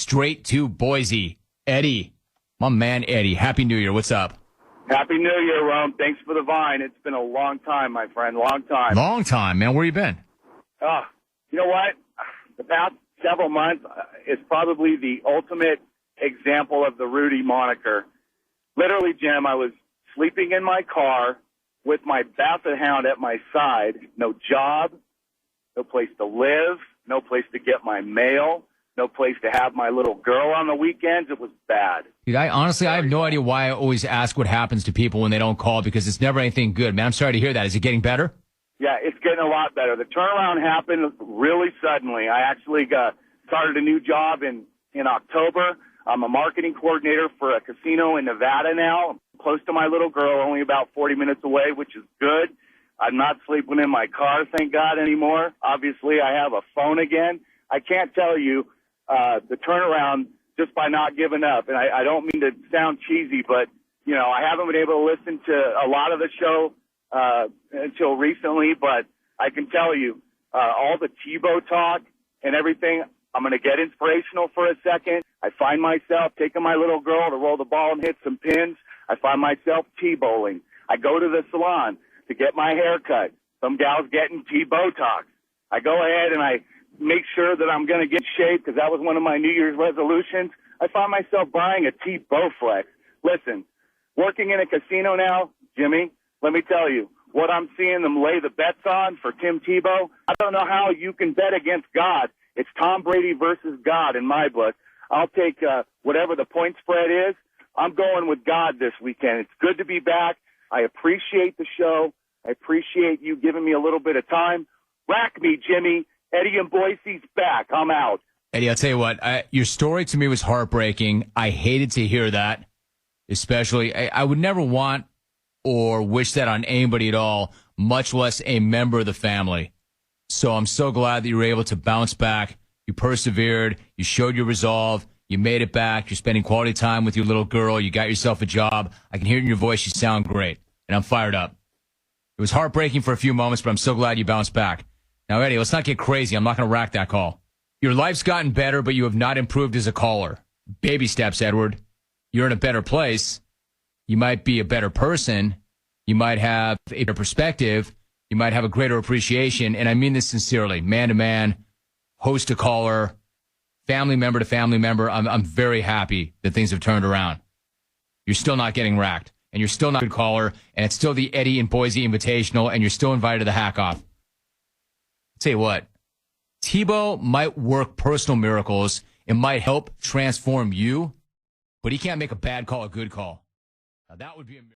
straight to Boise. Eddie, my man Eddie, Happy New Year. What's up? Happy New Year, Rome. Thanks for the vine. It's been a long time, my friend. Long time. Long time, man. Where you been? You know what? The past several months is probably the ultimate example of the Rudy moniker. Literally, Jim, I was sleeping in my car with my basset hound at my side. No job, no place to live, no place to get my mail, no place to have my little girl on the weekends. It was bad. Dude, I have no idea why I always ask what happens to people when they don't call, because it's never anything good. Man, I'm sorry to hear that. Is it getting better? Yeah, it's getting a lot better. The turnaround happened really suddenly. I actually started a new job in October. I'm a marketing coordinator for a casino in Nevada now, close to my little girl, only about 40 minutes away, which is good. I'm not sleeping in my car, thank God, anymore. Obviously, I have a phone again. I can't tell you the turnaround just by not giving up. And I don't mean to sound cheesy, but, you know, I haven't been able to listen to a lot of the show until recently, but I can tell you all the Tebow talk and everything, I'm going to get inspirational for a second. I find myself taking my little girl to roll the ball and hit some pins. I find myself T-bowling. I go to the salon to get my hair cut. Some gal's getting T-Botox. I go ahead and I make sure that I'm going to get shape because that was one of my New Year's resolutions. I find myself buying a T-Bowflex. Listen, working in a casino now, Jimmy, let me tell you, what I'm seeing them lay the bets on for Tim Tebow, I don't know how you can bet against God. It's Tom Brady versus God in my book. I'll take whatever the point spread is. I'm going with God this weekend. It's good to be back. I appreciate the show. I appreciate you giving me a little bit of time. Rack me, Jimmy. Eddie and Boise's back. I'm out. Eddie, I'll tell you what, your story to me was heartbreaking. I hated to hear that, especially. I would never want or wish that on anybody at all, much less a member of the family. So I'm so glad that you were able to bounce back. You persevered. You showed your resolve. You made it back. You're spending quality time with your little girl. You got yourself a job. I can hear it in your voice. You sound great. And I'm fired up. It was heartbreaking for a few moments, but I'm so glad you bounced back. Now, Eddie, let's not get crazy. I'm not going to rack that call. Your life's gotten better, but you have not improved as a caller. Baby steps, Edward. You're in a better place. You might be a better person. You might have a better perspective. You might have a greater appreciation. And I mean this sincerely. Man to man, host to caller, family member to family member. I'm very happy that things have turned around. You're still not getting racked. And you're still not a good caller. And it's still the Eddie and Boise Invitational. And you're still invited to the Hack Off. I'll tell you what. Tebow might work personal miracles. It might help transform you. But he can't make a bad call a good call. Now, that would be a miracle.